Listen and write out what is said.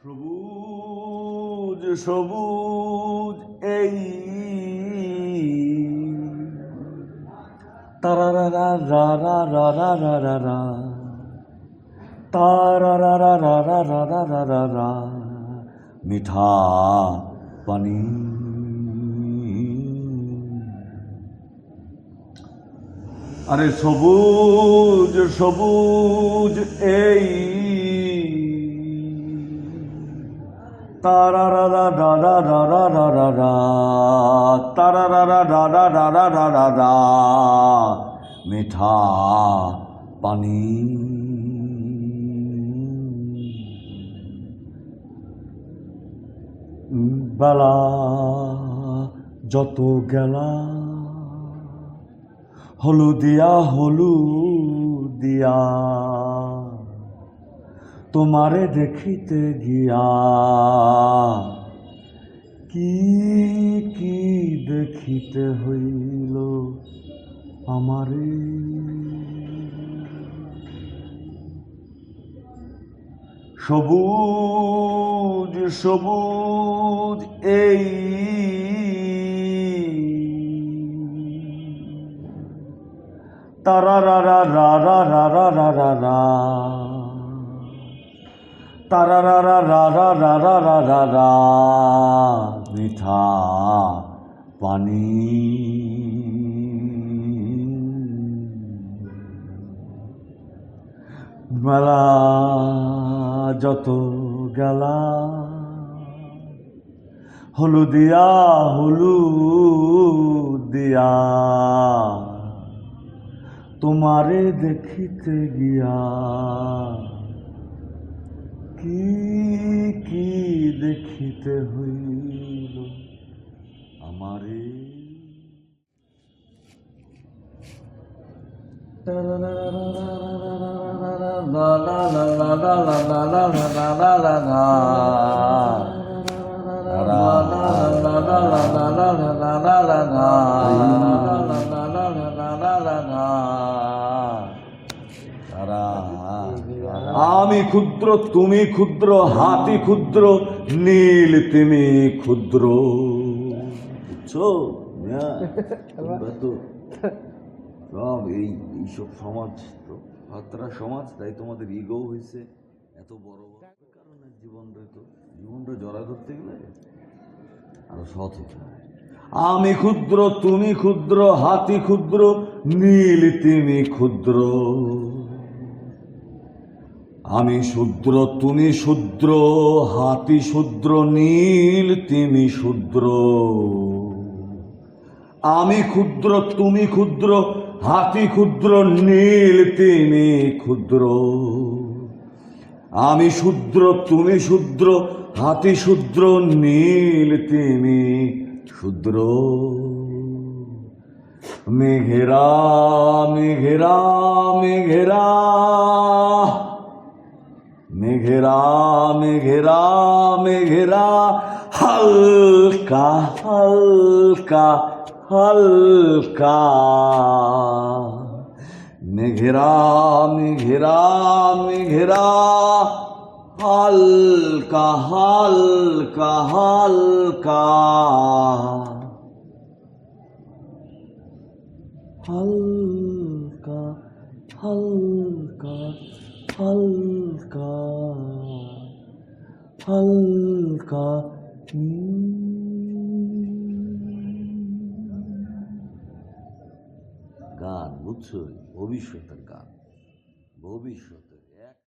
সবুজ সবুজ এই তারারা রা রা রা রা রা রা রা রা তারারা রা রা রা রা রা রা রা রা মিঠা পানি আরে সবুজ সবুজ এই তারারা রা রা রা রা রা রা রা রা তারারা রা রা রা রা রা রা রা রা মিঠা পানি বেলা যত গেলা হলুদিয়া তোমারে দেখিতে গিয়া কি কি দেখিতে হইল আমারে সবুজ সবুজ এই তারারা রা রা রা রা রা রা রা রা তারারা রা রা রা রা রা রা রা রা মিঠা পানি মেলা যত গেলা হলুদিয়া তোমারে দেখিতে গিয়া কি কি দেখিতে হইল আমারে আমি ক্ষুদ্র তুমি ক্ষুদ্র হাতি ক্ষুদ্র নীল তুমি ক্ষুদ্র বুঝছো সব এইসব সমাজ তো হাতরা সমাজ, তাই তোমাদের ইগো হয়েছে এত বড় বড় কারণে জীবনটা জড়া ধরতে গেলে আরো সৎ হতে হয়। আমি ক্ষুদ্র তুমি ক্ষুদ্র হাতি ক্ষুদ্র নীল তুমি ক্ষুদ্র আমি শূদ্র তুমি শূদ্র হাতি শূদ্র নীল তুমি শূদ্র আমি ক্ষুদ্র তুমি ক্ষুদ্র হাতি ক্ষুদ্র নীল তুমি ক্ষুদ্র আমি শূদ্র তুমি শূদ্র হাতি শূদ্র নীল তুমি শূদ্র মেঘেরা মেঘেরা মেঘেরা মেঘেরা মেঘেরা মেঘেরা হালকা হালকা হালকা মেঘেরা মেঘেরা মেঘেরা হালকা হালকা হালকা হালকা হালকা হালকা হালকা গান বুঝছো, ভবিষ্যতের গান, ভবিষ্যতে